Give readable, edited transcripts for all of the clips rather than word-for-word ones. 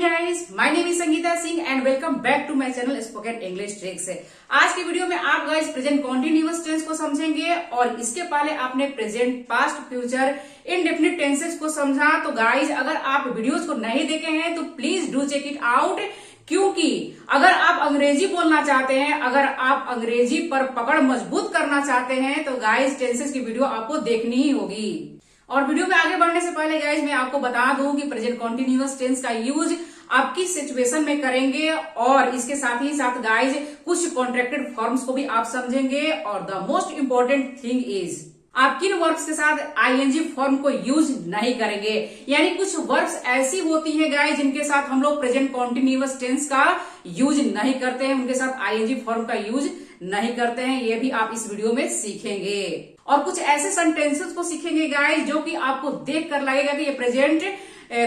Morning guys, my name is Sangeeta Singh and welcome back to my channel spoken English tricks. आज की video में आप guys present continuous tense को समझेंगे और इसके पहले आपने present, past, future, indefinite tenses को समझा। तो गाइस अगर आप वीडियोस को नहीं देखे हैं तो please do check it out, क्योंकि अगर आप अंग्रेजी बोलना चाहते हैं, अगर आप अंग्रेजी पर पकड़ मजबूत करना चाहते हैं तो गाइस टेंसेस की वीडियो आपको देखनी ही होगी। और वीडियो में आगे बढ़ने से पहले गाइज मैं आपको बता दूं कि प्रेजेंट कॉन्टिन्यूअस टेंस का यूज आप किस सिचुएशन में करेंगे और इसके साथ ही साथ गाइज कुछ कॉन्ट्रैक्टेड फॉर्म्स को भी आप समझेंगे। और the most important thing is आप किन वर्ब्स के साथ आईएनजी फॉर्म को यूज नहीं करेंगे। यानी कुछ वर्ब्स ऐसी होती हैं गाइज जिनके साथ हम लोग प्रेजेंट कॉन्टिन्यूअस टेंस का यूज नहीं करते हैं, उनके साथ आईएनजी फॉर्म का यूज नहीं करते हैं। ये भी आप इस वीडियो में सीखेंगे। और कुछ ऐसे सेंटेंसेस को सीखेंगे गाइज जो कि आपको देखकर लगेगा कि ये प्रेजेंट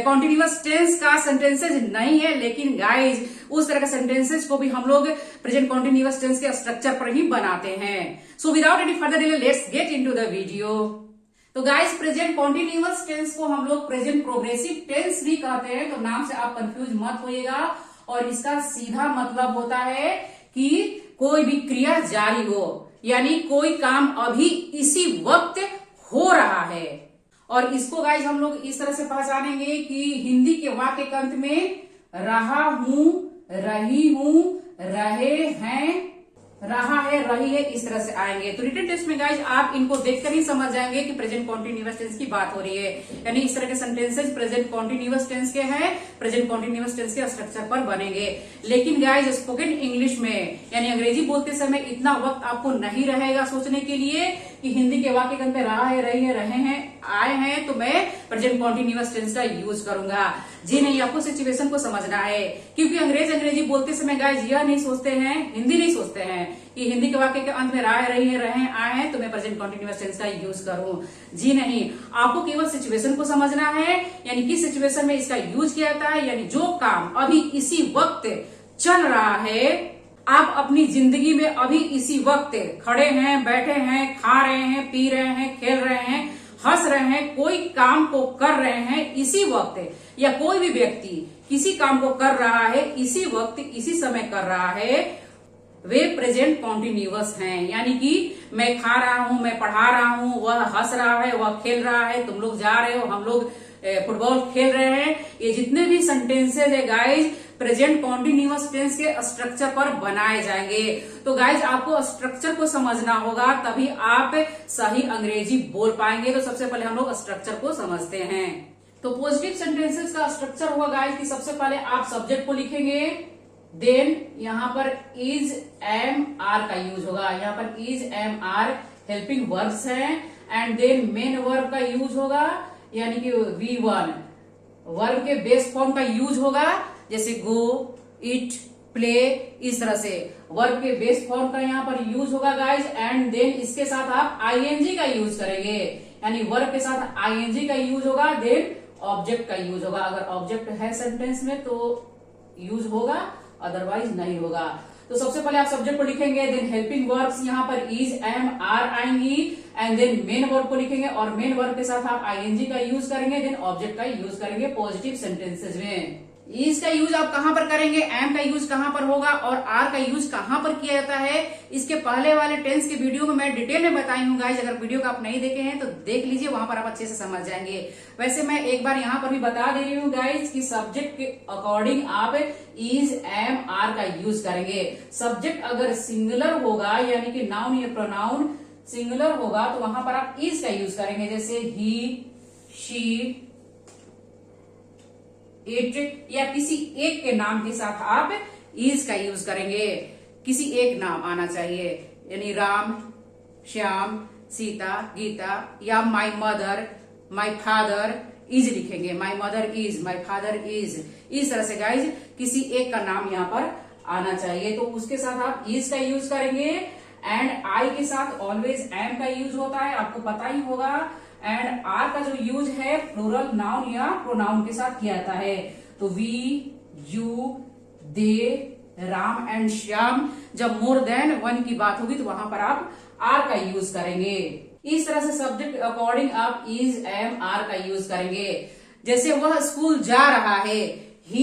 कॉन्टिन्यूअस टेंस का सेंटेंसेस नहीं है, लेकिन गाइज उस तरह के सेंटेंसेस को भी हम लोग प्रेजेंट कॉन्टिन्यूअस टेंस के स्ट्रक्चर पर ही बनाते हैं। So without any further delay let's get into the video. तो गाइज प्रेजेंट कॉन्टिन्यूअस टेंस को हम लोग प्रेजेंट प्रोग्रेसिव टेंस भी कहते हैं, तो नाम से आप कंफ्यूज मत होइएगा। और इसका सीधा मतलब होता है कि कोई भी क्रिया जारी हो, यानी कोई काम अभी इसी वक्त हो रहा है। और इसको गाइज हम लोग इस तरह से पहचानेंगे कि हिंदी के वाक्य के अंत में रहा हूं, रही हूं, रहे हैं, रहा है, रही है, इस तरह से आएंगे। तो रिटन टेस्ट में गाइज आप इनको देखकर ही समझ जाएंगे कि प्रेजेंट कॉन्टिन्यूअस टेंस की बात हो रही है। यानी इस तरह के सेंटेंसेस प्रेजेंट कॉन्टिन्यूअस टेंस के हैं, प्रेजेंट कॉन्टिन्यूअस टेंस के स्ट्रक्चर पर बनेंगे। लेकिन गाइज स्पोकन इंग्लिश में यानी अंग्रेजी बोलते समय इतना वक्त आपको नहीं रहेगा सोचने के लिए कि हिंदी के वाक्य के अंत में रहा है, रही है, रहे हैं, आए हैं, तो मैं प्रेजेंट कॉन्टिन्यूअस टेंस का यूज करूंगा। जी नहीं, आपको सिचुएशन को समझना है, क्योंकि अंग्रेजी बोलते समय गाइज यह नहीं सोचते हैं, हिंदी नहीं सोचते हैं कि हिंदी के वाक्य के अंत में रहा है, रही है, रहे हैं, आए हैं, तो मैं प्रेजेंट कॉन्टिन्यूअस टेंस का यूज करूं। जी नहीं, आपको केवल सिचुएशन को समझना है, यानी किस सिचुएशन में इसका यूज किया जाता है। यानी जो काम अभी इसी वक्त चल रहा है, आप अपनी जिंदगी में अभी इसी वक्त खड़े हैं, बैठे हैं, खा रहे हैं, पी रहे हैं, खेल रहे हैं, हंस रहे हैं, कोई काम को कर रहे हैं इसी वक्त, या कोई भी व्यक्ति किसी काम को कर रहा है इसी वक्त, इसी समय कर रहा है, वे प्रेजेंट कॉन्टिन्यूअस हैं। यानी कि मैं खा रहा हूं, मैं पढ़ा रहा हूं, वह हंस रहा है, वह खेल रहा है, तुम लोग जा रहे हो, हम लोग फुटबॉल खेल रहे हैं, ये जितने भी सेंटेंसेज है गाइज प्रेजेंट कॉन्टिन्यूअस टेंस के स्ट्रक्चर पर बनाए जाएंगे। तो गाइज आपको स्ट्रक्चर को समझना होगा, तभी आप सही अंग्रेजी बोल पाएंगे। तो सबसे पहले हम लोग स्ट्रक्चर को समझते हैं। तो पॉजिटिव सेंटेंसेस का स्ट्रक्चर हुआ गाइज कि सबसे पहले आप सब्जेक्ट को लिखेंगे, देन यहाँ पर इज, एम, आर का यूज होगा। यहाँ पर is, am, are helping verbs हैं, एंड देन मेन वर्ब का यूज होगा, यानी कि V1 वर्ब के बेस फॉर्म का यूज होगा, जैसे गो, इट, प्ले, इस तरह से वर्ब के बेस फॉर्म का यहाँ पर यूज होगा गाइज। एंड देन इसके साथ आप आईएनजी का यूज करेंगे, यानी वर्ब के साथ आईएनजी का यूज होगा, देन ऑब्जेक्ट का यूज होगा। अगर ऑब्जेक्ट है सेंटेंस में तो यूज होगा, अदरवाइज नहीं होगा। तो सबसे पहले आप सब्जेक्ट को लिखेंगे, देन हेल्पिंग वर्ब्स यहाँ पर इज, एम, आर आएंगी, एंड देन मेन वर्ब को लिखेंगे और मेन वर्ब के साथ आप आईएनजी का यूज करेंगे, देन ऑब्जेक्ट का यूज करेंगे पॉजिटिव सेंटेंसेज में। इज का यूज आप कहां पर करेंगे, एम का यूज कहां पर होगा और आर का यूज कहां पर किया जाता है, इसके पहले वाले टेंस के वीडियो में मैं डिटेल में बताई हूँ गाइज। अगर वीडियो को आप नहीं देखे हैं तो देख लीजिए, वहां पर आप अच्छे से समझ जाएंगे। वैसे मैं एक बार यहाँ पर भी बता दे रही हूँ गाइज कि सब्जेक्ट के अकॉर्डिंग आप इज, एम, आर का यूज करेंगे। सब्जेक्ट अगर सिंगुलर होगा, यानी कि नाउन या प्रोनाउन सिंगुलर होगा, तो वहां पर आप इज का यूज करेंगे, जैसे ही, शी, इट, या किसी एक के नाम के साथ आप इज का यूज करेंगे। किसी एक नाम आना चाहिए, यानी राम, श्याम, सीता, गीता, या my mother, my father, is लिखेंगे, my mother is, my father is, इस तरह से गाइज किसी एक का नाम यहाँ पर आना चाहिए, तो उसके साथ आप इज का यूज करेंगे। एंड आई के साथ ऑलवेज एम का यूज होता है, आपको पता ही होगा। एंड आर का जो यूज है प्लूरल नाउन या प्रोनाउन के साथ किया जाता है, तो we, you, they, Ram and Shyam, जब मोर देन वन की बात होगी तो वहां पर आप आर का यूज करेंगे। इस तरह से सब्जेक्ट अकॉर्डिंग आप इज, एम, आर का यूज करेंगे। जैसे वह स्कूल जा रहा है, ही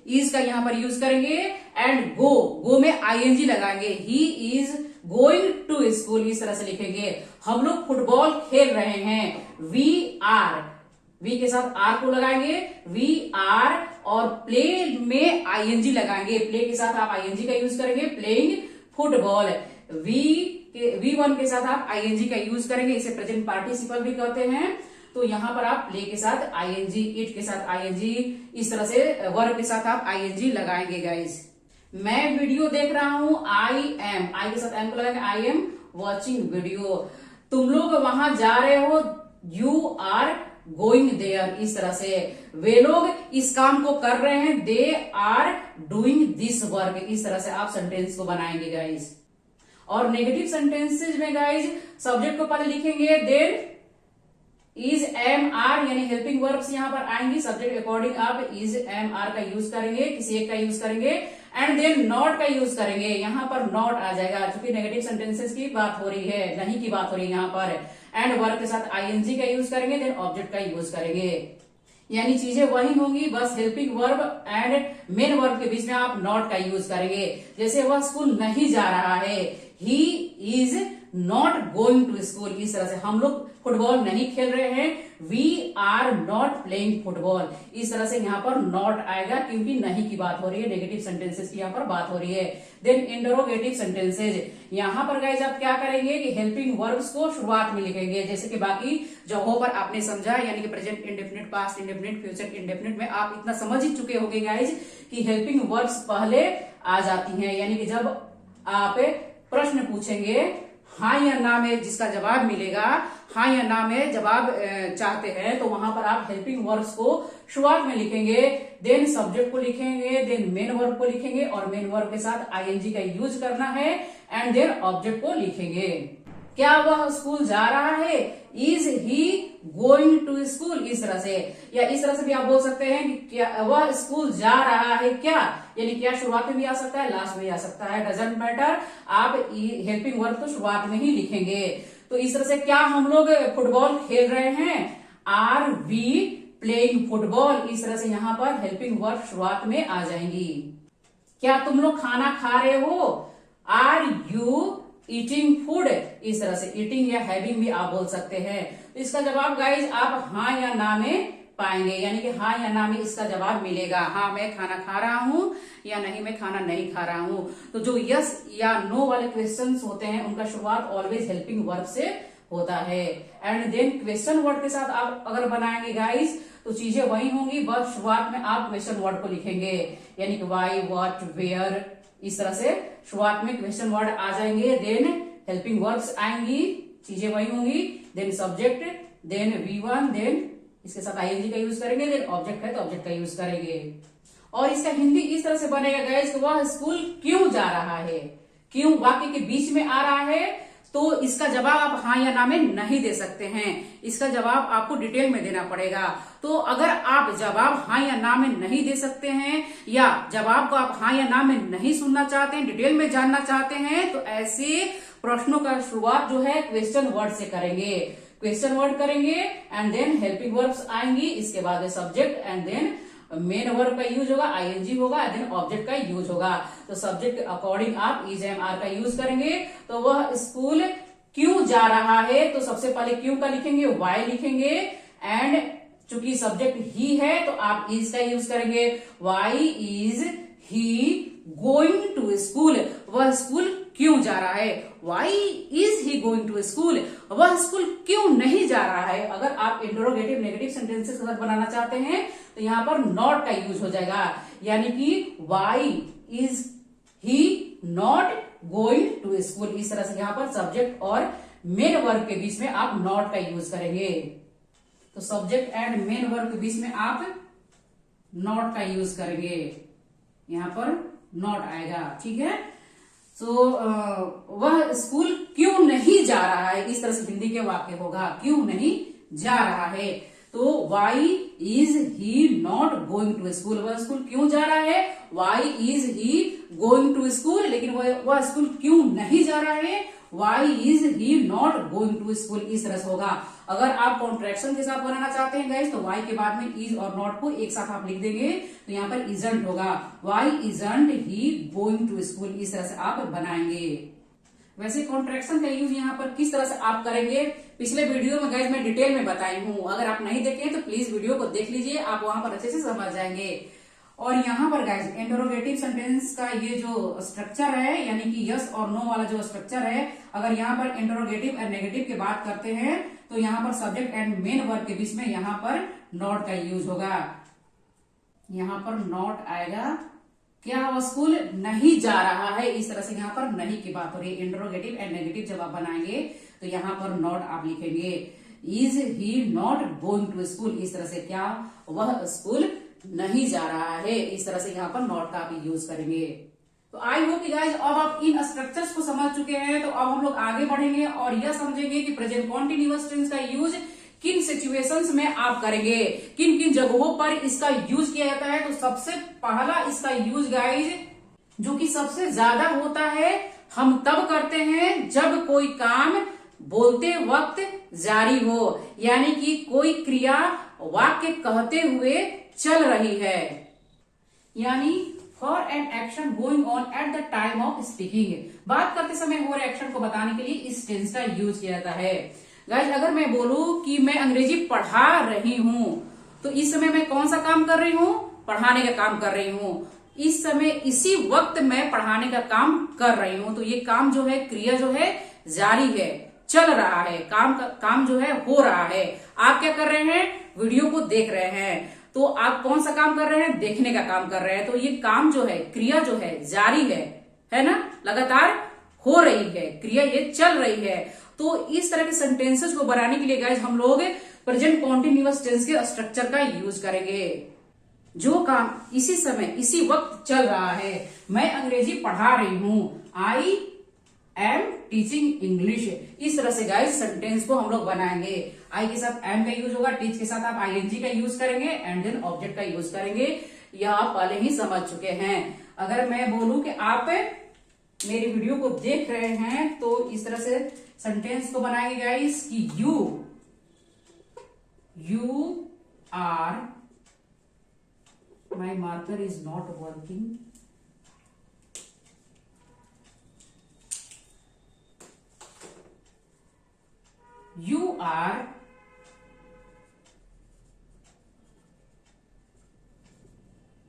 इज का यहां पर यूज करेंगे। एंड गो में आईएनजी लगाएंगे, he is going to school, इस तरह से लिखेंगे। हम लोग फुटबॉल खेल रहे हैं, वी आर, वी के साथ आर को लगाएंगे, वी आर, और प्ले में आईएनजी लगाएंगे, प्ले के साथ आप आईएनजी का यूज करेंगे, प्लेइंग फुटबॉल। V1 के साथ आप आईएनजी का यूज करेंगे, इसे प्रेजेंट पार्टिसिपल भी कहते हैं। तो यहां पर आप प्ले के साथ आईएनजी, इट के साथ आईएनजी, इस तरह से वर्ब के साथ आप आईएनजी लगाएंगे गाइस। मैं वीडियो देख रहा हूं, आई एम, आई के साथ एम को लगाएंगे, आई एम वॉचिंग वीडियो। तुम लोग वहां जा रहे हो, यू आर गोइंग देयर, इस तरह से। वे लोग इस काम को कर रहे हैं, they are doing this work, इस तरह से आप सेंटेंस को बनाएंगे गाइज। और नेगेटिव सेंटेंसेज में गाइज सब्जेक्ट को पहले लिखेंगे, देन इज एम आर यानी हेल्पिंग वर्ब्स यहां पर आएंगी, सब्जेक्ट अकॉर्डिंग आप इज एम आर का यूज करेंगे, किसी एक का यूज करेंगे, एंड देन नॉट का यूज करेंगे। यहां पर नॉट आ जाएगा, क्योंकि नेगेटिव सेंटेंसेस की बात हो रही है, नहीं की बात हो रही है यहां पर। एंड वर्ब के साथ आईएनजी का यूज करेंगे, देन ऑब्जेक्ट का यूज करेंगे। यानी चीजें वही होंगी, बस helping verb and main verb के बीच में आप नॉट का यूज करेंगे। जैसे वह स्कूल नहीं जा रहा है, he is not going to school, इस तरह से। हम लोग फुटबॉल नहीं खेल रहे हैं, we are not playing football, इस तरह से यहाँ पर नॉट आएगा, क्योंकि नहीं की बात हो रही है, नेगेटिव सेंटेंसेस की यहाँ पर बात हो रही है। देन इंटरोगेटिव सेंटेंसेज, यहाँ पर गाइस आप क्या करेंगे कि हेल्पिंग वर्ब्स को शुरुआत में लिखेंगे, जैसे कि बाकी जगहों पर आपने समझा, यानी कि present indefinite, past indefinite, future indefinite में आप इतना समझ ही चुके होंगे गाइज कि हेल्पिंग वर्ब्स पहले आ जाती हैं। यानी कि जब आप प्रश्न पूछेंगे हाँ या ना में जिसका जवाब मिलेगा, हाँ या ना में जवाब चाहते हैं, तो वहां पर आप हेल्पिंग वर्ब्स को शुरुआत में लिखेंगे, देन सब्जेक्ट को लिखेंगे, देन मेन वर्ब को लिखेंगे, और मेन वर्ब के साथ आईएनजी का यूज करना है, एंड देन ऑब्जेक्ट को लिखेंगे। क्या वह स्कूल जा रहा है, is he going to school, इस तरह से। या इस तरह से भी आप बोल सकते हैं कि क्या वह स्कूल जा रहा है क्या, यानी क्या शुरुआत में भी आ सकता है, लास्ट में भी आ सकता है, डजंट मैटर, आप हेल्पिंग वर्ब तो शुरुआत में ही लिखेंगे। तो इस तरह से क्या हम लोग फुटबॉल खेल रहे हैं, आर वी प्लेइंग फुटबॉल, इस तरह से यहाँ पर हेल्पिंग वर्ब शुरुआत में आ जाएंगी। क्या तुम लोग खाना खा रहे हो, आर यू ईटिंग फूड, इस तरह से ईटिंग या हैविंग भी आप बोल सकते हैं। तो इसका जवाब गाइज आप हाँ या ना में पाएंगे, यानी कि हाँ या ना में इसका जवाब मिलेगा, हाँ मैं खाना खा रहा हूं या नहीं मैं खाना नहीं खा रहा हूं। तो जो यस या नो वाले क्वेश्चंस होते हैं उनका शुरुआत ऑलवेज हेल्पिंग वर्ब से होता है। एंड देन क्वेश्चन वर्ड के साथ आप अगर बनाएंगे गाइज तो चीजें वही होंगी, बस शुरुआत में आप क्वेश्चन वर्ड को लिखेंगे, यानी कि वाई, व्हाट, वेयर, इस तरह से शुरुआत में क्वेश्चन वर्ड आ जाएंगे, देन हेल्पिंग वर्ब्स आएंगी, चीजें वही होंगी, then subject, then V1, then इसके साथ आईएनजी का यूज करेंगे, देन ऑब्जेक्ट है तो ऑब्जेक्ट का यूज करेंगे। और इसका हिंदी इस तरह से बनेगा गाइस कि वह स्कूल क्यों जा रहा है, क्यों वाक्य के बीच में आ रहा है, तो इसका जवाब आप हाँ या ना में नहीं दे सकते हैं, इसका जवाब आपको डिटेल में देना पड़ेगा। तो अगर आप जवाब हाँ या ना में नहीं दे सकते हैं, या जवाब को आप हाँ या ना में नहीं सुनना चाहते हैं, डिटेल में जानना चाहते हैं, तो ऐसे प्रश्नों का शुरुआत जो है क्वेश्चन वर्ड से करेंगे, क्वेश्चन वर्ड करेंगे, एंड देन हेल्पिंग वर्ब्स आएंगी, इसके बाद subject, and then main verb का यूज होगा, आईएनजी होगा, देन ऑब्जेक्ट का यूज होगा। तो सब्जेक्ट के अकॉर्डिंग आप इज एम आर का यूज करेंगे। तो वह स्कूल क्यों जा रहा है, तो सबसे पहले क्यों का लिखेंगे, वाई लिखेंगे, एंड चूंकि सब्जेक्ट ही है तो आप इज का यूज करेंगे, why is he going to school, वह स्कूल क्यों जा रहा है, why is he going to school, वह स्कूल क्यों नहीं जा रहा है। अगर आप इंटरोगेटिव नेगेटिव सेंटेंसेस अगर बनाना चाहते हैं तो यहां पर नॉट का यूज हो जाएगा, यानी कि why is he not going to school, इस तरह से यहां पर सब्जेक्ट और मेन वर्ब के बीच में आप नॉट का यूज करेंगे। तो सब्जेक्ट एंड मेन वर्ब के बीच में आप नॉट का यूज करेंगे, यहां पर नॉट आएगा, ठीक है। तो वह स्कूल क्यों नहीं जा रहा है, इस तरह से हिंदी के वाक्य होगा, क्यों नहीं जा रहा है। तो why is he not going to school, वह स्कूल क्यों जा रहा है, why is he going to school, लेकिन वह स्कूल क्यों नहीं जा रहा है, why is he not going to school, इस तरह से होगा। अगर आप कॉन्ट्रैक्शन के साथ बनाना चाहते हैं गाइज तो वाई के बाद में इज और नॉट को एक साथ आप लिख देंगे तो यहाँ पर इजंट होगा, why isn't he going to school, इस तरह से आप बनाएंगे। वैसे कॉन्ट्रैक्शन का यूज यहाँ पर किस तरह से आप करेंगे पिछले वीडियो में गाइज मैं डिटेल में बताई हूँ, अगर आप नहीं देखे तो प्लीज वीडियो को देख लीजिए, आप वहां पर अच्छे से समझ जाएंगे। और यहाँ पर गाइज इंटरोगेटिव सेंटेंस का ये जो स्ट्रक्चर है यानी कि यस और नो वाला जो स्ट्रक्चर है, अगर यहाँ पर इंटरोगेटिव एंड नेगेटिव की बात करते हैं तो यहाँ पर सब्जेक्ट एंड मेन वर्ब के बीच में यहाँ पर नॉट का यूज होगा। यहाँ पर नॉट आएगा, क्या वह स्कूल नहीं जा रहा है, इस तरह से यहाँ पर नहीं की बात हो रही है। इंटरोगेटिव एंड नेगेटिव जब आप बनाएंगे तो यहाँ पर नॉट आप लिखेंगे, is he not going to school, इस तरह से क्या वह स्कूल नहीं जा रहा है, इस तरह से यहाँ पर नॉट का आप यूज करेंगे। तो आई होप गाइज अब आप इन स्ट्रक्चर्स को समझ चुके हैं, तो अब हम लोग आगे बढ़ेंगे और यह समझेंगे कि प्रेजेंट कॉन्टिन्यूअस टेंस का यूज किन सिचुएशंस में आप करेंगे, किन किन जगहों पर इसका यूज किया जाता है। तो सबसे पहला इसका यूज गाइज जो कि सबसे ज्यादा होता है हम तब करते हैं जब कोई काम बोलते वक्त जारी हो, यानी कि कोई क्रिया वाक्य कहते हुए चल रही है, यानी for an action going on at the time of speaking, बात करते समय हो रहे एक्शन को बताने के लिए इस टेंस का यूज किया जाता है। गाइस अगर मैं बोलूं कि मैं अंग्रेजी पढ़ा रही हूं तो इस समय मैं कौन सा काम कर रही हूं, पढ़ाने का काम कर रही हूं, इस समय इसी वक्त मैं पढ़ाने का काम कर रही हूं, तो ये काम जो है क्रिया जो है जारी है, चल रहा है, काम जो है हो रहा है। आप क्या कर रहे हैं, वीडियो को देख रहे हैं, तो आप कौन सा काम कर रहे हैं, देखने का काम कर रहे हैं, तो ये काम जो है क्रिया जो है जारी है ना, लगातार हो रही है, क्रिया ये चल रही है। तो इस तरह के सेंटेंसेस को बनाने के लिए गाइज हम लोग प्रेजेंट कॉन्टिन्यूअस टेंस के स्ट्रक्चर का यूज करेंगे। जो काम इसी समय इसी वक्त चल रहा है, मैं अंग्रेजी पढ़ा रही हूं, आई एम टीचिंग इंग्लिश, इस तरह से गाइज सेंटेंस को हम लोग बनाएंगे। आई के साथ एम का यूज होगा, टीच के साथ आप आईएनजी का यूज करेंगे एंड देन ऑब्जेक्ट का यूज करेंगे, यह आप पहले ही समझ चुके हैं। अगर मैं बोलूं कि आप मेरी वीडियो को देख रहे हैं तो इस तरह से सेंटेंस को बनाएंगे गाइस कि you are, my marker is not working, you are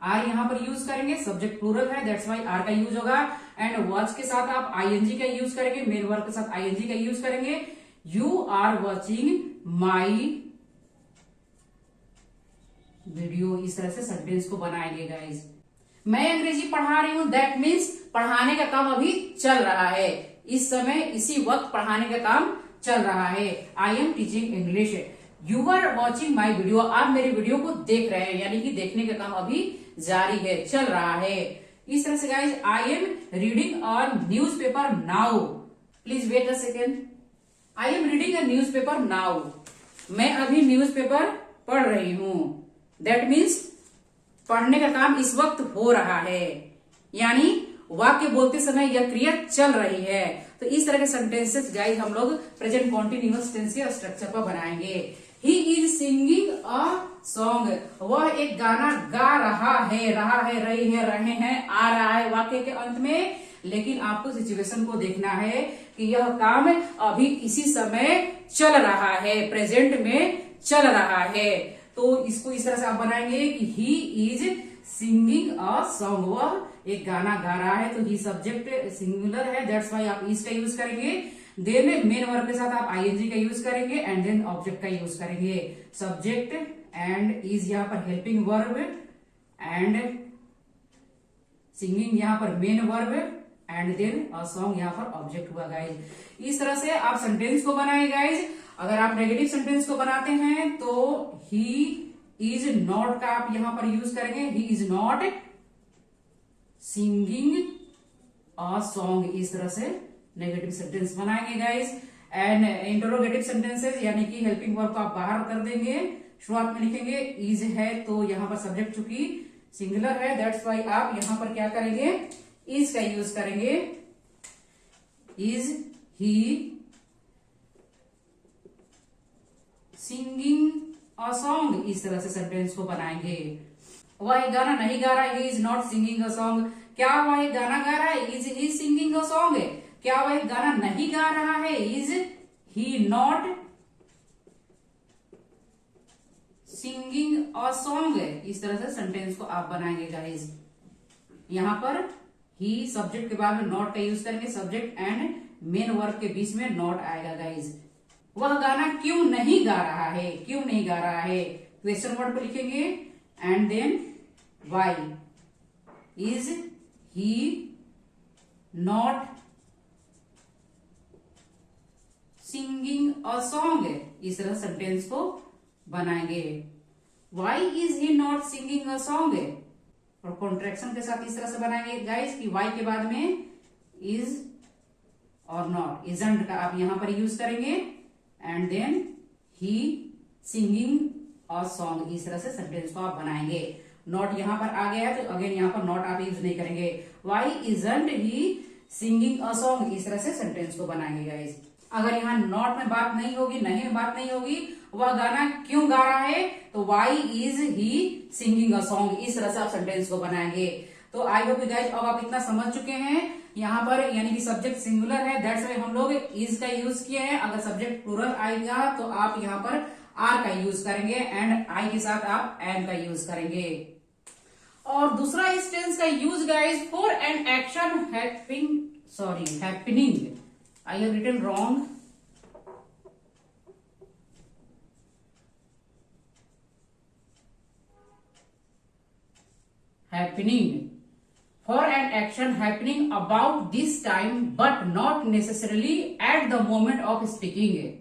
are यहां पर यूज करेंगे, सब्जेक्ट प्लूरल है दैट्स वाई आर का यूज होगा, एंड वॉच के साथ आप आईएनजी का यूज करेंगे, मेन वर्ब के साथ आईएनजी का यूज करेंगे। You are watching my video, इस तरह से सेंटेंस को बनाएंगे गाइज। मैं अंग्रेजी पढ़ा रही हूं, दैट मीन्स पढ़ाने का काम अभी चल रहा है, इस समय इसी वक्त पढ़ाने का काम चल रहा है। I am teaching English, you are watching my video, आप मेरी वीडियो को देख रहे हैं, यानी कि देखने का काम अभी जारी है, चल रहा है। इस तरह से guys I am reading a newspaper now, please wait a second, I am reading a newspaper now, मैं अभी न्यूज पेपर पढ़ रही हूं, दैट मीन्स पढ़ने का काम इस वक्त हो रहा है, यानी वाक्य बोलते समय यह क्रिया चल रही है। तो इस तरह के सेंटेंसेस गाइज हम लोग प्रेजेंट कॉन्टिन्यूअस टेंस के स्ट्रक्चर पर बनाएंगे। ही इज सिंगिंग अ सॉन्ग, वह एक गाना गा रहा है, रही है, रहे हैं, आ रहा है वाक्य के अंत में, लेकिन आपको सिचुएशन को देखना है कि यह काम अभी इसी समय चल रहा है, प्रेजेंट में चल रहा है। तो इसको इस तरह से आप बनाएंगे कि he is singing a song, वह एक गाना गा रहा है, तो ही सब्जेक्ट सिंगुलर है दैट्स वाई आप इज का यूज करेंगे, देन मेन वर्ब के साथ आप आईएनजी का यूज करेंगे एंड देन ऑब्जेक्ट का यूज करेंगे। सब्जेक्ट एंड इज यहाँ पर हेल्पिंग वर्ब एंड सिंगिंग यहाँ पर main verb and then a song यहाँ पर ऑब्जेक्ट हुआ गाइज। इस तरह से आप सेंटेंस को बनाए गाइज। अगर आप नेगेटिव सेंटेंस को बनाते हैं तो ही इज नॉट का आप यहां पर यूज करेंगे, ही is not singing a song, इस तरह से नेगेटिव सेंटेंस बनाएंगे गाइज। एंड इंटरोगेटिव सेंटेंसेस यानी कि हेल्पिंग वर्ब को आप बाहर कर देंगे, शुरुआत में लिखेंगे इज है तो यहां पर सब्जेक्ट चूंकि सिंगुलर है दैट्स वाई आप यहां पर क्या करेंगे, इज का यूज करेंगे, is he singing a song, इस तरह से सेंटेंस को बनाएंगे। वह गाना नहीं गा रहा है, he is not singing a song. क्या वह गाना गा रहा है, is he singing a song. क्या वह गाना नहीं गा रहा है, is he not singing a song. इस तरह से सेंटेंस को आप बनाएंगे गाइज। यहां पर ही सब्जेक्ट के बाद में नॉट का यूज करेंगे, सब्जेक्ट एंड मेन वर्ब के बीच में नॉट आएगा गाइज। वह गाना क्यों नहीं गा रहा है, क्यों नहीं गा रहा है, क्वेश्चन वर्ड को लिखेंगे and then why. Is he not singing a song, इस तरह सेंटेंस को बनाएंगे। Why is he not singing a song, और कॉन्ट्रैक्शन के साथ इस तरह से बनाएंगे गाइस कि वाई के बाद में इज और नॉट, इजंट का आप यहां पर यूज करेंगे and then he singing a song, इस तरह से सेंटेंस को आप बनाएंगे। नॉट यहां पर आ गया है तो अगेन यहां पर नॉट आप यूज नहीं करेंगे। Why isn't he singing a song, इस तरह से सेंटेंस को बनाएंगे गाइस। अगर यहाँ नॉट में बात नहीं होगी, नहीं में बात नहीं होगी, वह गाना क्यों गा रहा है, तो why is he singing a song, इस तरह से आप सेंटेंस को बनाएंगे। तो आई होप गाइस अब आप इतना समझ चुके हैं। यहाँ पर यानी कि सब्जेक्ट सिंगुलर है, दैट्स व्हाई हम लोग इज का यूज किए हैं। अगर सब्जेक्ट प्लूरल आएगा तो आप यहाँ पर आर का यूज करेंगे एंड आई के साथ आप एम का यूज करेंगे। और दूसरा इस टेंस का use guys for an action happening. I have written wrong. Happening. For an action happening about this time but not necessarily at the moment of speaking.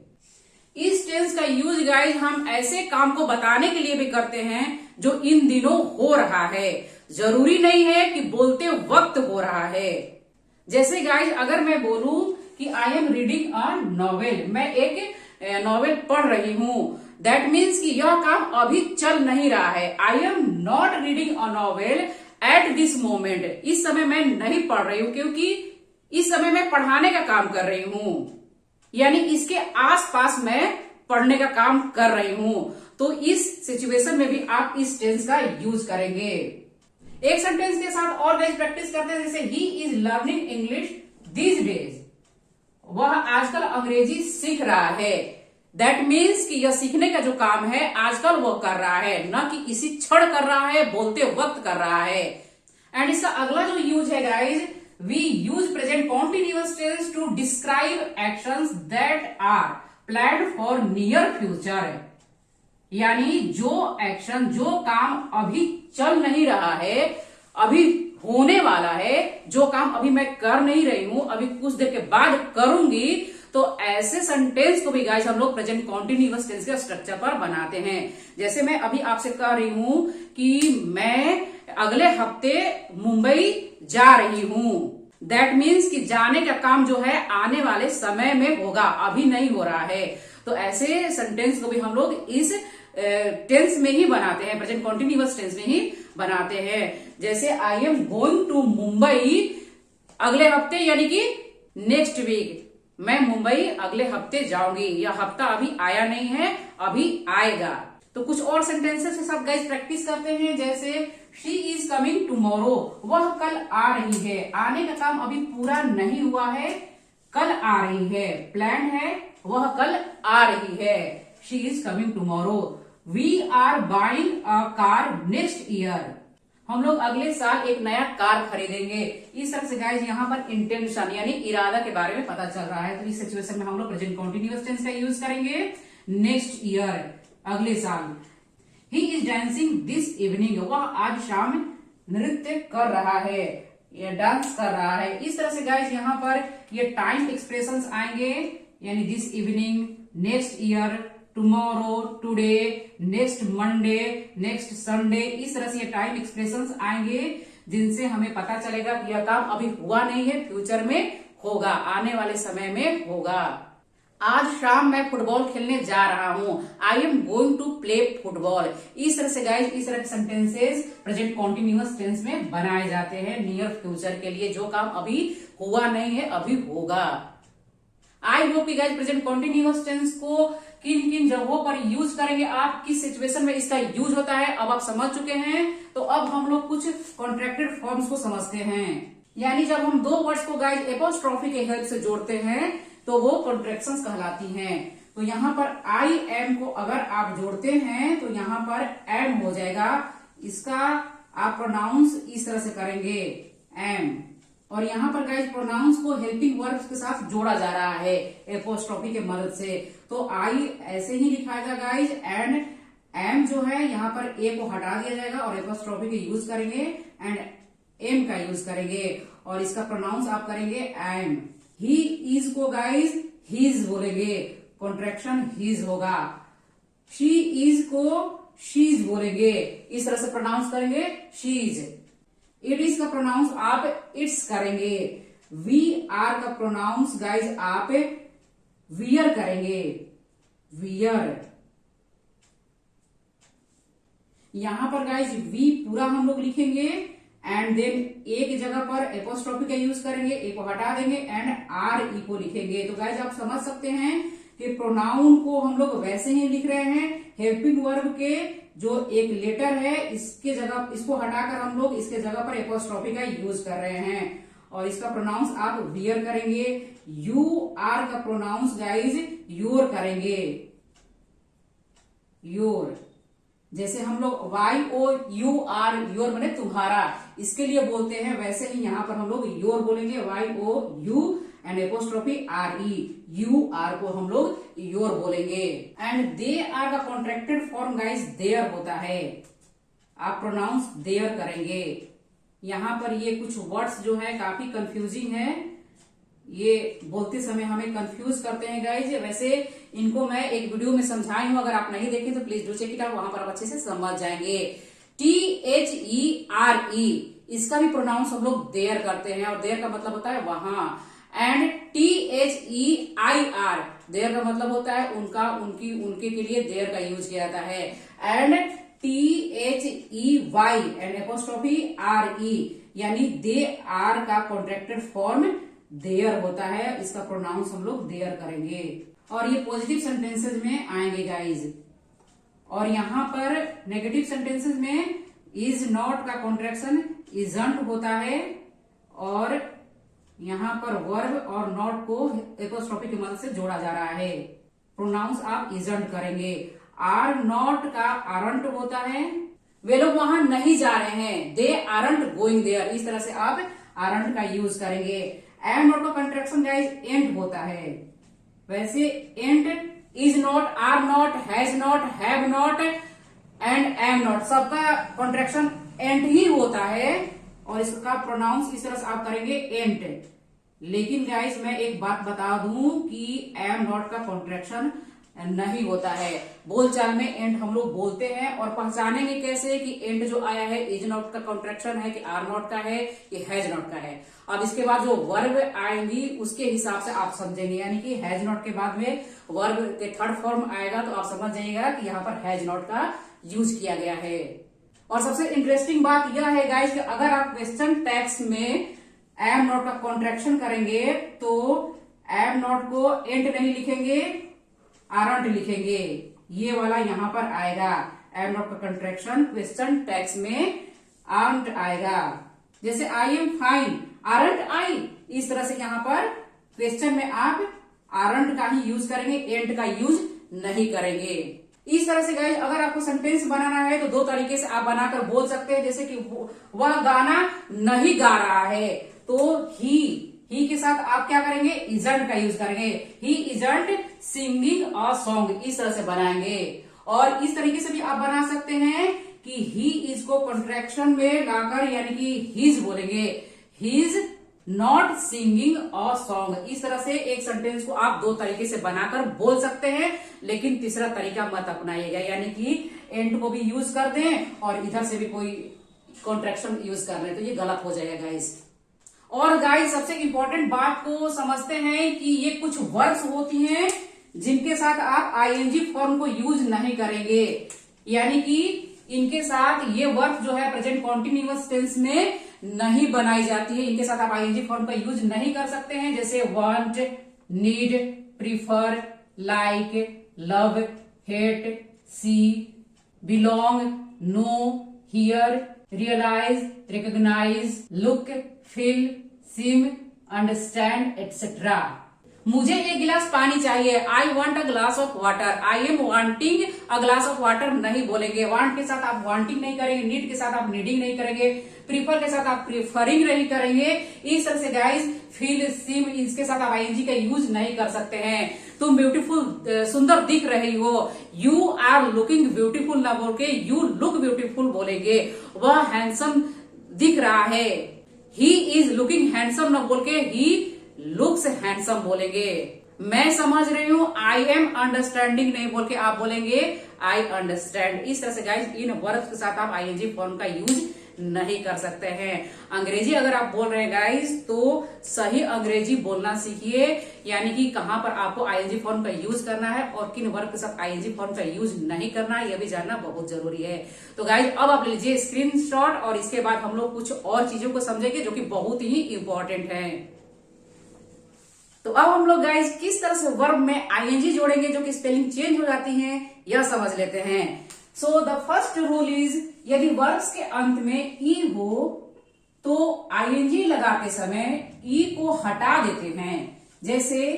इस टेंस का यूज गाइज हम ऐसे काम को बताने के लिए भी करते हैं जो इन दिनों हो रहा है, जरूरी नहीं है कि बोलते वक्त हो रहा है। जैसे गाइज अगर मैं बोलूं कि आई एम रीडिंग अ नॉवेल, मैं एक नॉवेल पढ़ रही हूं, दैट मीन्स कि यह काम अभी चल नहीं रहा है। I am not reading a novel at this moment, इस समय मैं नहीं पढ़ रही हूं क्योंकि इस समय मैं पढ़ाने का काम कर रही हूं, यानी इसके आसपास मैं पढ़ने का काम कर रही हूं। तो इस सिचुएशन में भी आप इस टेंस का यूज करेंगे। एक सेंटेंस के साथ और गाइस प्रैक्टिस करते हैं, जैसे he is learning English this days, वह आजकल अंग्रेजी सीख रहा है। दैट मीन्स कि यह सीखने का जो काम है आजकल वो कर रहा है, न कि इसी क्षण कर रहा है, बोलते वक्त कर रहा है। एंड इसका अगला जो यूज है guys, we use present continuous tense to describe actions that are planned for near future, यानी जो एक्शन, जो काम अभी चल नहीं रहा है, अभी होने वाला है, जो काम अभी मैं कर नहीं रही हूं, अभी कुछ देर के बाद करूंगी, तो ऐसे सेंटेंस को भी गाइस हम लोग प्रेजेंट कॉन्टिन्यूअस टेंस के स्ट्रक्चर पर बनाते हैं। जैसे मैं अभी आपसे कह रही हूं कि मैं अगले हफ्ते मुंबई जा रही हूं, दैट मीन्स कि जाने का काम जो है आने वाले समय में होगा, अभी नहीं हो रहा है। तो ऐसे सेंटेंस को भी हम लोग इस टेंस में ही बनाते हैं, प्रेजेंट कॉन्टिन्यूअस टेंस में ही बनाते हैं। जैसे I am going to Mumbai अगले हफ्ते, यानी कि नेक्स्ट वीक, मैं मुंबई अगले हफ्ते जाऊंगी। यह हफ्ता अभी आया नहीं है, अभी आएगा। तो कुछ और सेंटेंसेस के साथ गाइस प्रैक्टिस करते हैं, जैसे शी इज कमिंग टुमारो, वह कल आ रही है। आने का काम अभी पूरा नहीं हुआ है, कल आ रही है, प्लान है, वह कल आ रही है। She is coming tomorrow. We are buying a car next year, हम लोग अगले साल एक नया कार खरीदेंगे। इस तरह से गाइस यहाँ पर इंटेंशन यानी इरादा के बारे में पता चल रहा है। तो इस सिचुएशन में हम लोग प्रेजेंट कॉन्टिन्यूअस टेंस का यूज करेंगे, नेक्स्ट ईयर, अगले साल। He is dancing this evening, वह आज शाम नृत्य कर रहा है या डांस कर रहा है। इस तरह से गाइस यहाँ पर ये टाइम एक्सप्रेशंस आएंगे, यानी this evening, next year, tomorrow, today, next Monday, next Sunday. इस तरह से ये टाइम एक्सप्रेशंस आएंगे जिनसे हमें पता चलेगा कि यह काम अभी हुआ नहीं है, फ्यूचर में होगा, आने वाले समय में होगा। आज शाम मैं फुटबॉल खेलने जा रहा हूं, I am going to play football. इस तरह से गाइस इस तरह के सेंटेंसेस प्रेजेंट कॉन्टिन्यूअस टेंस में बनाए जाते हैं नियर फ्यूचर के लिए, जो काम अभी हुआ नहीं है, अभी होगा। आई होप कि गाइज प्रेजेंट कॉन्टिन्यूअस टेंस को किन किन जगहों पर यूज करेंगे, आप किस सिचुएशन में इसका यूज होता है, अब आप समझ चुके हैं। तो अब हम लोग कुछ कॉन्ट्रैक्टेड फॉर्म्स को समझते हैं। यानी जब हम दो वर्ड्स को गाइज एपोस्ट्रोफी के हेल्प से जोड़ते हैं तो वो कॉन्ट्रैक्शंस कहलाती हैं। तो यहाँ पर आई एम को अगर आप जोड़ते हैं तो यहाँ पर एम हो जाएगा, इसका आप प्रोनाउंस इस तरह से करेंगे एम। और यहाँ पर गाइज प्रोनाउंस को हेल्पिंग वर्ब्स के साथ जोड़ा जा रहा है एपोस्ट्रोफी के मदद से। तो आई ऐसे ही लिखाएगा गाइज, एंड एम जो है यहाँ पर ए को हटा दिया जाएगा और एपोस्ट्रोफी के यूज करेंगे एंड एम का यूज करेंगे और इसका प्रोनाउंस आप करेंगे एम। ही इज को गाइज हीज बोलेंगे, कॉन्ट्रैक्शन हीज होगा। शी इज को शीज बोलेंगे, इस तरह से प्रोनाउंस करेंगे शीज। इट इज का प्रोनाउंस आप इट्स करेंगे। वी आर का प्रोनाउंस गाइज आप वियर करेंगे, वियर। यहां पर गाइज वी पूरा हम लोग लिखेंगे एंड देन ए की जगह पर एपोस्ट्रोफी का यूज करेंगे, ए को हटा देंगे एंड आर ई को लिखेंगे। तो गाइज आप समझ सकते हैं कि प्रोनाउन को हम लोग वैसे ही लिख रहे हैं, हेल्पिंग वर्ब के जो एक लेटर है इसके जगह, इसको हटाकर हम लोग इसके जगह पर एपोस्ट्रोफी का यूज कर रहे हैं और इसका प्रोनाउंस आप वियर करेंगे। यू आर का प्रोनाउंस गाइज योर करेंगे, योर। जैसे हम लोग Y O U R, your माने तुम्हारा, इसके लिए बोलते हैं, वैसे ही यहां पर हम लोग योर बोलेंगे, Y O U and apostrophe R E, you are को हम लोग योर बोलेंगे। एंड दे आर का कॉन्ट्रैक्टेड फॉर्म गाइज देयर होता है, आप प्रोनाउंस देयर करेंगे। यहां पर ये कुछ वर्ड्स जो है काफी कंफ्यूजिंग है, ये बोलते समय हमें कंफ्यूज करते हैं गाइज। वैसे इनको मैं एक वीडियो में समझाई हूं, अगर आप नहीं देखें तो please do check it out, वहां पर आप अच्छे से समझ जाएंगे। THERE इसका भी प्रोनाउंस हम लोग देयर करते हैं और देयर का मतलब होता है वहां। एंड THEIR देयर का मतलब होता है उनका, उनकी, उनके के लिए देयर का यूज किया जाता है। And THEY and apostrophe RE यानी दे आर का कॉन्ट्रैक्टेड फॉर्म देयर होता है, इसका प्रोनाउंस हम लोग देयर करेंगे और ये पॉजिटिव सेंटेंसेस में आएंगे गाइज। और यहां पर नेगेटिव सेंटेंसेस में इज नॉट का कॉन्ट्रैक्शन इजंट होता है और यहां पर वर्ब और नॉट को एपोस्ट्रोफी की मदद से जोड़ा जा रहा है, प्रोनाउंस आप इजंट करेंगे। आर नॉट का आरंट होता है, वे लोग वहां नहीं जा रहे हैं, दे आरंट गोइंग देयर, इस तरह से आप आरंट का यूज करेंगे। एम नॉट का कंट्रैक्शन गाइज एंड होता है, वैसे ain't, is not, are not, has not, have not and am not सबका कॉन्ट्रैक्शन एंड ही होता है और इसका प्रोनाउंस इस तरह से आप करेंगे एंड। लेकिन गाइस मैं एक बात बता दूं कि एम नॉट का कॉन्ट्रैक्शन नहीं होता है, बोलचाल में एंड हम लोग बोलते हैं और पहचानेंगे कैसे कि एंड जो आया है इज नॉट का कॉन्ट्रैक्शन है कि आर नॉट का है कि हैज नॉट का है। अब इसके बाद जो वर्ब आएंगी उसके हिसाब से आप समझेंगे, यानी कि हैज नॉट के बाद में वर्ब के थर्ड फॉर्म आएगा तो आप समझ जाइएगा कि यहाँ पर हैज नॉट का यूज किया गया है। और सबसे इंटरेस्टिंग बात यह है गाइस कि अगर आप क्वेश्चन टेक्स्ट में एम नॉट का कॉन्ट्रैक्शन करेंगे तो एम नॉट को एंड नहीं लिखेंगे, आरंट लिखेंगे, ये वाला यहां पर आएगा। एम नॉट का कंट्रैक्शन क्वेश्चन टेक्स्ट में आरंट आएगा, जैसे आई एम फाइन, आरंट आई, इस तरह से यहां पर क्वेश्चन में आप आरंट का ही यूज करेंगे, एंड का यूज नहीं करेंगे। इस तरह से गाइस अगर आपको सेंटेंस बनाना है तो दो तरीके से आप बनाकर बोल सकते हैं, जैसे कि वह गाना नहीं गा रहा है तो ही के साथ आप क्या करेंगे, इजंट का यूज करेंगे, ही इजंट सिंगिंग अ सॉन्ग, इस तरह से बनाएंगे। और इस तरीके से भी आप बना सकते हैं कि ही इज को कॉन्ट्रैक्शन में लाकर यानी कि हिज बोलेंगे, his not singing a song. इस तरह से एक सेंटेंस को आप दो तरीके से बनाकर बोल सकते हैं, लेकिन तीसरा तरीका मत अपनाइएगा, यानी कि एंड को भी यूज कर दें और इधर से भी कोई कॉन्ट्रैक्शन यूज कर लें, तो ये गलत हो जाएगा गाइस। और गाइस सबसे इंपॉर्टेंट बात को समझते हैं कि ये कुछ वर्ड्स होती हैं जिनके साथ आप आईएनजी फॉर्म को यूज नहीं करेंगे, यानी कि इनके साथ ये वर्ब जो है प्रेजेंट कॉन्टिन्यूअस टेंस में नहीं बनाई जाती है, इनके साथ आप आईएनजी फॉर्म का यूज नहीं कर सकते हैं। जैसे want, need, prefer, like, love, hate, see, belong, know, hear, realise, recognise, look, feel, seem, understand etcetera. मुझे एक गिलास पानी चाहिए, I want a glass of water. I am wanting a glass of water नहीं बोलेंगे। वांट के साथ आप वांटिंग नहीं करेंगे, नीड के साथ आप नीडिंग नहीं करेंगे, प्रीफर के साथ आप प्रीफरिंग नहीं करेंगे। इस तरह से गाइज फील, सिम, इसके साथ आप आईएनजी का यूज नहीं कर सकते हैं। तुम ब्यूटीफुल, सुंदर दिख रही हो, यू आर लुकिंग ब्यूटीफुल ना बोल के यू लुक ब्यूटीफुल बोलेंगे। वह हैंडसम दिख रहा है, ही इज लुकिंग हैंडसम ना बोल के ही लुक्स हैंडसम बोलेंगे। मैं समझ रही हूं, आई एम अंडरस्टैंडिंग नहीं बोल के आप बोलेंगे आई अंडरस्टैंड। इस तरह से गाइज इन वर्ब्स के साथ आप आईएनजी फॉर्म का यूज नहीं कर सकते हैं। अंग्रेजी अगर आप बोल रहे हैं गाइज तो सही अंग्रेजी बोलना सीखिए, यानी कि कहां पर आपको आईएनजी फॉर्म का यूज करना है और किन वर्ब के साथ आईएनजी फॉर्म का यूज नहीं करना है, यह भी जानना बहुत जरूरी है। तो गाइज अब आप लीजिए स्क्रीनशॉट और इसके बाद हम लोग कुछ और चीजों को समझेंगे जो कि बहुत ही इंपॉर्टेंट है। तो अब हम लोग गाइज किस तरह से वर्ब में आईएनजी जोड़ेंगे जो कि स्पेलिंग चेंज हो जाती है, यह समझ लेते हैं। So the first rule is, यदि वर्ब्स के अंत में ई हो तो आईएनजी लगाते समय ई को हटा देते हैं। जैसे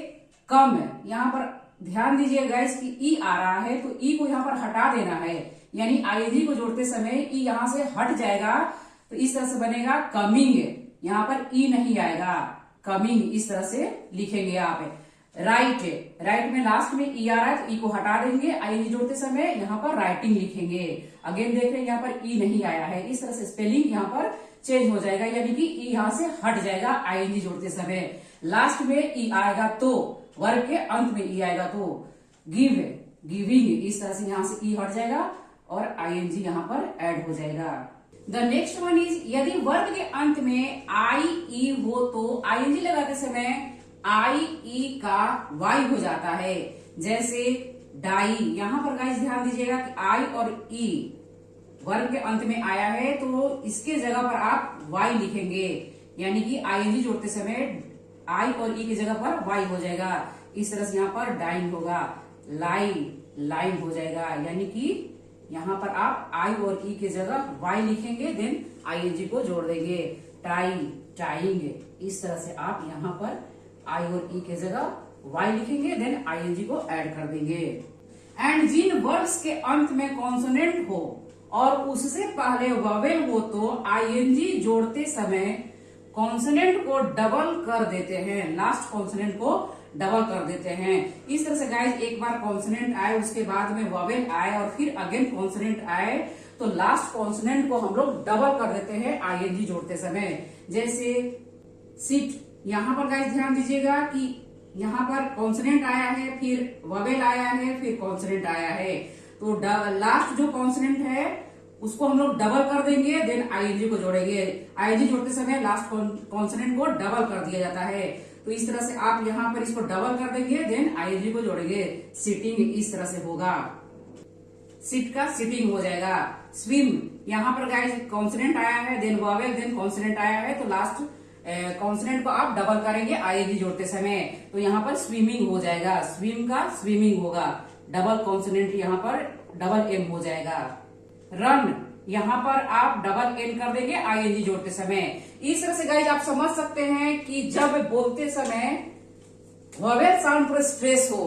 कम, यहां पर ध्यान दीजिए गाइज कि ई आ रहा है तो ई को यहां पर हटा देना है, यानी आईएनजी को जोड़ते समय ई यहां से हट जाएगा। तो इस तरह से बनेगा कमिंग, यहां पर ई नहीं आएगा, कमिंग इस तरह से लिखेंगे आप। राइट, राइट में लास्ट में ई आ रहा है तो ई को हटा देंगे, आईएनजी जोड़ते समय यहाँ पर राइटिंग लिखेंगे। अगेन देख रहे हैं यहाँ पर ई नहीं आया है, इस तरह से स्पेलिंग यहाँ पर चेंज हो जाएगा, यानी कि ई यहाँ से हट जाएगा आईएनजी जोड़ते समय। लास्ट में ई आएगा तो, वर्ब के अंत में ई आएगा तो। गिव, गिविंग, इस तरह से यहाँ से ई हट जाएगा और आईएनजी यहाँ पर ऐड हो जाएगा। द नेक्स्ट वन इज, यदि वर्ब के अंत में आई ई हो तो आईएनजी लगाते समय आई ई का वाई हो जाता है। जैसे डाई, यहां पर गाइस ध्यान दीजिएगा कि आई और ई वर्ब के अंत में आया है तो इसके जगह पर आप वाई लिखेंगे, यानी कि आईएनजी जोड़ते समय आई और ई की जगह पर वाई हो जाएगा। इस तरह से यहाँ पर डाइंग होगा, लाई, लाइन हो जाएगा, यानी कि यहाँ पर आप आई और ई की जगह वाई लिखेंगे, देन आईएनजी को जोड़ देंगे। टाई, टाइंग, इस तरह से आप यहाँ पर आई और ई के जगह वाई लिखेंगे, देन आईएनजी को ऐड कर देंगे। एंड जिन वर्ब्स के अंत में कॉन्सोनेंट हो और उससे पहले वोवेल हो तो आईएनजी जोड़ते समय कॉन्सोनेंट को डबल कर देते हैं, लास्ट कॉन्सोनेंट को डबल कर देते हैं। इस तरह से गाइज एक बार कॉन्सोनेंट आए, उसके बाद में वोवेल आए और फिर अगेन कॉन्सोनेंट आए तो लास्ट कॉन्सोनेंट को हम लोग डबल कर देते हैं आईएनजी जोड़ते समय। जैसे सिट, यहाँ पर गाइस ध्यान दीजिएगा कि यहाँ पर कॉन्सोनेंट आया है, फिर वोवेल आया है, फिर कॉन्सोनेंट आया है, तो लास्ट जो कॉन्सोनेंट है उसको हम लोग डबल कर देंगे, देन आईएनजी को जोड़ेंगे। आईएनजी जोड़ते समय लास्ट कॉन्सोनेंट को डबल कर दिया जाता है, तो इस तरह से आप यहाँ पर इसको डबल कर देंगे, देन आईएनजी को जोड़ेंगे। सिटिंग इस तरह से होगा, सिट का सिटिंग हो जाएगा। स्विम, यहाँ पर गाइस कॉन्सोनेंट आया है, देन वोवेल, देन कॉन्सोनेंट आया है, तो लास्ट कॉन्सोनेंट को आप डबल करेंगे आईएनजी जोड़ते समय, तो यहाँ पर स्विमिंग हो जाएगा, स्विम का स्विमिंग होगा, डबल कॉन्सोनेंट यहाँ पर डबल एम हो जाएगा। रन, यहाँ पर आप डबल एन कर देंगे आईएनजी जोड़ते समय। इस तरह से गाइज आप समझ सकते हैं कि जब बोलते समय वोवेल साउंड पर स्ट्रेस हो,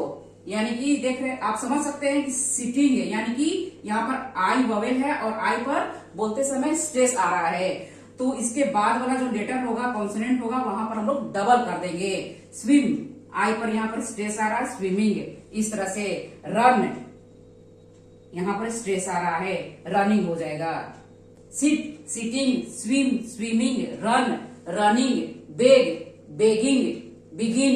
यानी कि देख रहे आप समझ सकते हैं कि सिटिंग है, यानी कि यहाँ पर आई वोवेल है और आई पर बोलते समय स्ट्रेस आ रहा है, तो इसके बाद वाला जो लेटर होगा, कॉन्सोनेंट होगा, वहां पर हम लोग डबल कर देंगे। स्विम, आई पर यहाँ पर स्ट्रेस आ रहा है, स्विमिंग, इस तरह से। रन, यहाँ पर स्ट्रेस आ रहा है, रनिंग हो जाएगा। Sit, sitting, swim, swimming, run, running, beg, begging, begin,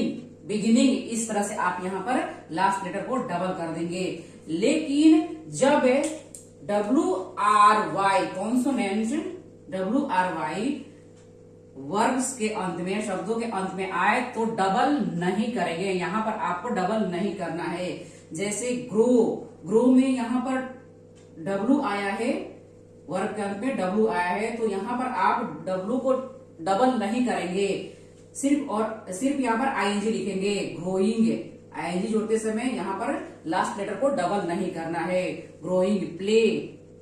beginning, इस तरह से आप यहाँ पर लास्ट लेटर को डबल कर देंगे। लेकिन जब WRY कॉन्सोनेंट WRY वर्ब्स के अंत में, शब्दों के अंत में आए तो डबल नहीं करेंगे, यहाँ पर आपको डबल नहीं करना है। जैसे ग्रो, ग्रो में यहाँ पर W आया है, वर्ब के अंत में W आया है, तो यहाँ पर आप W को डबल नहीं करेंगे, सिर्फ यहाँ पर आईएनजी लिखेंगे। ग्रोइंग, आईएनजी जोड़ते समय यहाँ पर लास्ट लेटर को डबल नहीं करना है। ग्रोइंग, प्ले,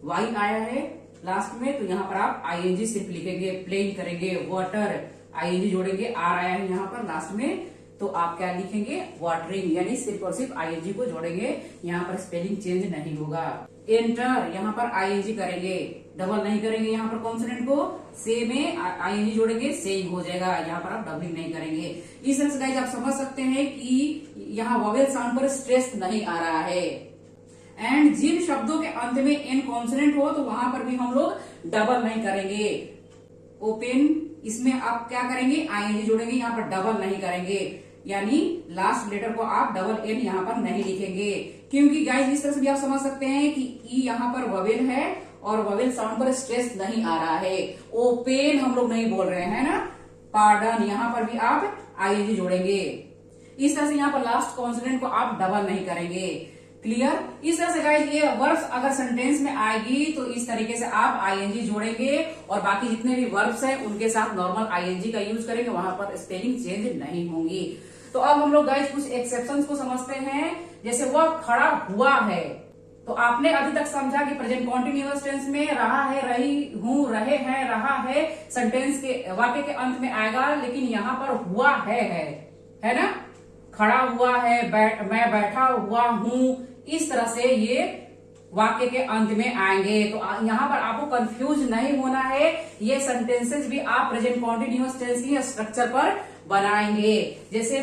वाई आया है लास्ट में, तो यहाँ पर आप आईएनजी सिर्फ लिखेंगे। प्लेइंग करेंगे। वाटर, आईएनजी जोड़ेंगे, आर आया है यहाँ पर लास्ट में, तो आप क्या लिखेंगे? वाटरिंग, यानी सिर्फ और सिर्फ आईएनजी को जोड़ेंगे। यहाँ पर स्पेलिंग चेंज नहीं होगा। एंटर, यहाँ पर आईएनजी करेंगे, डबल नहीं करेंगे। यहाँ पर कॉन्सोनेंट को से में आईएनजी जोड़ेंगे, से ही हो जाएगा। यहाँ पर आप डबलिंग नहीं करेंगे। इस तरह से गाइस आप समझ सकते हैं कि यहाँ वोवेल साउंड पर स्ट्रेस नहीं आ रहा है। एंड जिन शब्दों के अंत में एन कॉन्सोनेंट हो तो वहां पर भी हम लोग डबल नहीं करेंगे। ओपन, इसमें आप क्या करेंगे? आईएनजी जोड़ेंगे, यहाँ पर डबल नहीं करेंगे, यानी लास्ट लेटर को आप डबल एन यहाँ पर नहीं लिखेंगे। क्योंकि गाइस इस तरह से भी आप समझ सकते हैं कि ई यहाँ पर वोवेल है और वोवेल साउंड पर स्ट्रेस नहीं आ रहा है। ओपन हम लोग नहीं बोल रहे हैं ना। पार्डन, यहाँ पर भी आप आईएनजी जोड़ेंगे। इस तरह से यहाँ पर लास्ट कॉन्सोनेंट को आप डबल नहीं करेंगे। क्लियर? इस तरह से गाइस ये वर्ब्स अगर सेंटेंस में आएगी तो इस तरीके से आप आईएनजी जोड़ेंगे और बाकी जितने भी वर्ब्स हैं उनके साथ नॉर्मल आईएनजी का यूज करेंगे, वहां पर स्पेलिंग चेंज नहीं होंगी। तो अब हम लोग गाइस कुछ एक्सेप्शंस को समझते हैं। जैसे वह खड़ा हुआ है, तो आपने अभी तक समझा कि प्रेजेंट कॉन्टिन्यूअस टेंस में रहा है, रही हूं, रहे हैं, रहा है सेंटेंस के वाक्य के अंत में आएगा, लेकिन यहाँ पर हुआ है ना। खड़ा हुआ है, मैं बैठा हुआ हूं, इस तरह से ये वाक्य के अंत में आएंगे। तो यहाँ पर आपको कंफ्यूज नहीं होना है। ये सेंटेंसेस भी आप प्रेजेंट कॉन्टिन्यूअस टेंस की स्ट्रक्चर पर बनाएंगे। जैसे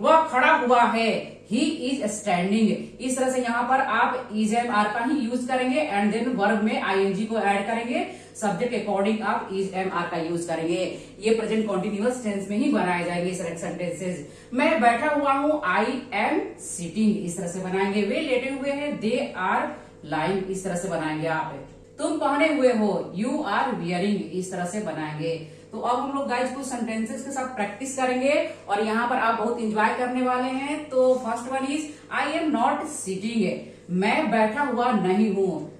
वह खड़ा हुआ है, ही इज स्टैंडिंग। इस तरह से यहाँ पर आप इज एम आर का ही यूज करेंगे एंड देन वर्ब में आईएनजी को ऐड करेंगे। सब्जेक्ट के अकॉर्डिंग आप इज एम आर का यूज करेंगे। ये प्रेजेंट कॉन्टिन्यूअस टेंस में ही बनाए जाएंगे सेंटेंसेस। मैं बैठा हुआ हूँ, आई एम सिटिंग, इस तरह से बनाएंगे। वे लेटे हुए हैं, दे आर लाइंग, इस तरह से बनाएंगे आप। तुम पहने हुए हो, यू आर वियरिंग, इस तरह से बनाएंगे। तो अब हम लोग गाइस कुछ सेंटेंसेस के साथ प्रैक्टिस करेंगे और यहाँ पर आप बहुत इंजॉय करने वाले हैं। तो first one is I am not sitting, मैं बैठा हुआ नहीं हूँ।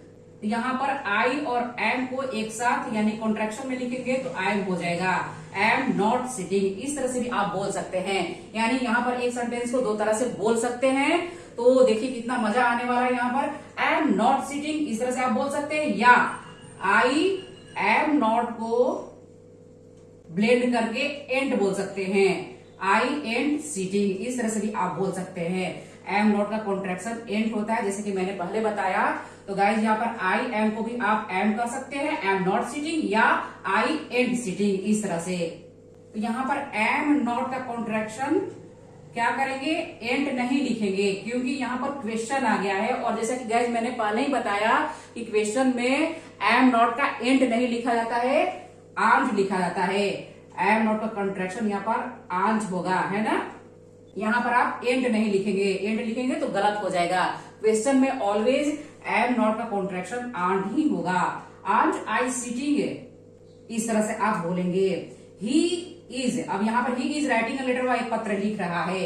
यहाँ पर आई और एम को एक साथ यानी कॉन्ट्रैक्शन में लिखेंगे तो आई एम हो जाएगा। एम नॉट सिटिंग, इस तरह से भी आप बोल सकते हैं। यानी यहाँ पर एक सेंटेंस को दो तरह से बोल सकते हैं। तो देखिए कितना मजा आने वाला है। यहाँ पर आई एम नॉट सिटिंग इस तरह से आप बोल सकते हैं, या आई एम नॉट को ब्लेंड करके एंड बोल सकते हैं, आई एंड सिटिंग, इस तरह से भी आप बोल सकते हैं। एम नॉट का कॉन्ट्रैक्शन एंड होता है, जैसे कि मैंने पहले बताया। तो गाइज यहाँ पर आई एम को भी आप एम कर सकते हैं, एम नॉट सिटिंग, या आई एंड सिटिंग, इस तरह से। तो यहाँ पर एम नॉट का कॉन्ट्रैक्शन क्या करेंगे? एंड नहीं लिखेंगे, क्योंकि यहाँ पर क्वेश्चन आ गया है। और जैसा कि गाइज मैंने पहले ही बताया कि क्वेश्चन में एम नॉट का एंड नहीं लिखा जाता है, आंज लिखा जाता है। एम नॉट का कॉन्ट्रैक्शन यहाँ पर आंज होगा, है ना। यहाँ पर आप एंड नहीं लिखेंगे, एंड लिखेंगे तो गलत हो जाएगा। क्वेश्चन में ऑलवेज एम नॉट का कॉन्ट्रैक्शन आंज ही होगा। आंज आई सिटिंग, इस तरह से आप बोलेंगे। ही इज, अब यहाँ पर he is writing a letter, एक पत्र लिख रहा है,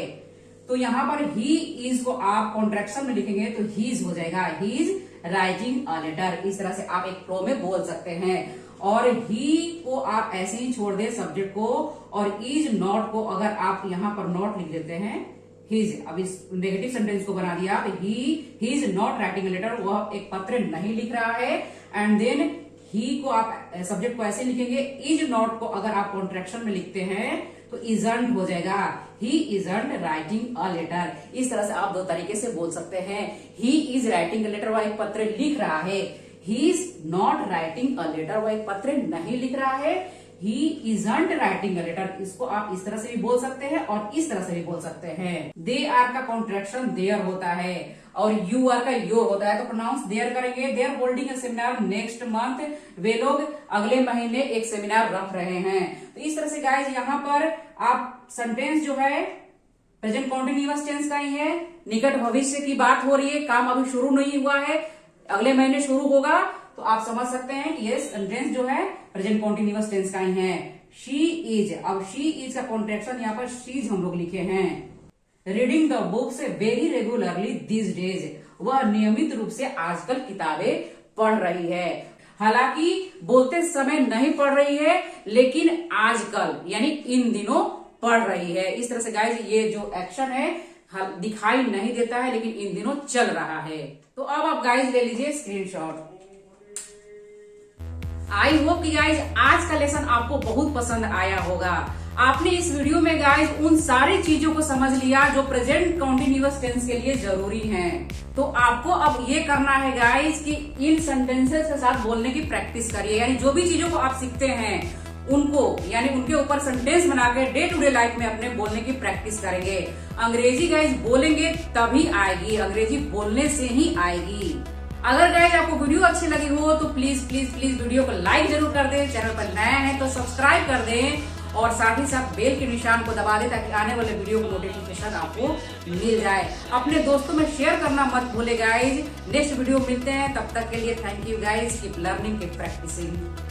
तो यहाँ पर ही इज को आप कॉन्ट्रैक्शन में लिखेंगे तो हीज हो जाएगा। He is writing a letter, इस तरह से आप एक फ्लो में बोल सकते हैं। और ही को आप ऐसे ही छोड़ दें सब्जेक्ट को, और इज नॉट को अगर आप यहाँ पर नॉट लिख देते हैं, हिज, अब इस नेगेटिव सेंटेंस को बना दिया आप, he is not writing a letter, वह एक पत्र नहीं लिख रहा है। एंड देन ही को आप सब्जेक्ट को ऐसे लिखेंगे। इज नॉट को अगर आप कॉन्ट्रैक्शन में लिखते हैं तो इजंट हो जाएगा, ही इजंट राइटिंग अ लेटर। इस तरह से आप दो तरीके से बोल सकते हैं। He is writing a letter, वह एक पत्र लिख रहा है। He is not writing a letter, वह एक पत्र नहीं लिख रहा है। He isn't writing a letter, इसको आप इस तरह से भी बोल सकते हैं और इस तरह से भी बोल सकते हैं। दे आर का कॉन्ट्रैक्शन देयर होता है और यू आर का योर होता है, तो प्रोनाउंस देयर करेंगे। There holding a seminar next month, वे लोग अगले महीने एक सेमिनार रख रहे हैं। तो इस तरह से गाइज यहाँ पर आप सेंटेंस जो है प्रेजेंट कॉन्टिन्यूअस टेंस का ही है, निकट भविष्य की बात हो रही है, काम अभी शुरू नहीं हुआ है, अगले महीने शुरू होगा, तो आप समझ सकते हैं कि ये सेंटेंस जो है प्रेजेंट कॉन्टिन्यूअस टेंस का ही है। शी इज, अब शी इज का कॉन्ट्रैक्शन यहाँ पर शीज हम लोग लिखे हैं। Reading the books very regularly this days, वह नियमित रूप से आजकल किताबें पढ़ रही है। हालांकि बोलते समय नहीं पढ़ रही है, लेकिन आजकल यानी इन दिनों पढ़ रही है। इस तरह से गाइज ये जो एक्शन है दिखाई नहीं देता है, लेकिन इन दिनों चल रहा है। तो अब आप गाइज ले लीजिए स्क्रीनशॉट। आई होप कि गाइज आज का लेसन आपको बहुत पसंद आया होगा। आपने इस वीडियो में गाइज उन सारी चीजों को समझ लिया जो प्रेजेंट कॉन्टिन्यूअस टेंस के लिए जरूरी हैं। तो आपको अब ये करना है गाइज कि इन सेंटेंसेस के साथ बोलने की प्रैक्टिस करिए, यानी जो भी चीजों को आप सीखते हैं उनको यानी उनके ऊपर सेंटेंस बना के डे टू डे लाइफ में अपने बोलने की प्रैक्टिस करेंगे। अंग्रेजी गाइज बोलेंगे तभी आएगी, अंग्रेजी बोलने से ही आएगी। अगर गाइज आपको वीडियो अच्छी लगी हो तो प्लीज प्लीज प्लीज वीडियो को लाइक जरूर कर दें, चैनल पर नया है तो सब्सक्राइब कर दें और साथ ही साथ बेल के निशान को दबा दें ताकि आने वाले वीडियो को नोटिफिकेशन आपको मिल जाए। अपने दोस्तों में शेयर करना मत भूले गाइज। नेक्स्ट वीडियो मिलते हैं, तब तक के लिए thank you guys. Keep learning, keep practising.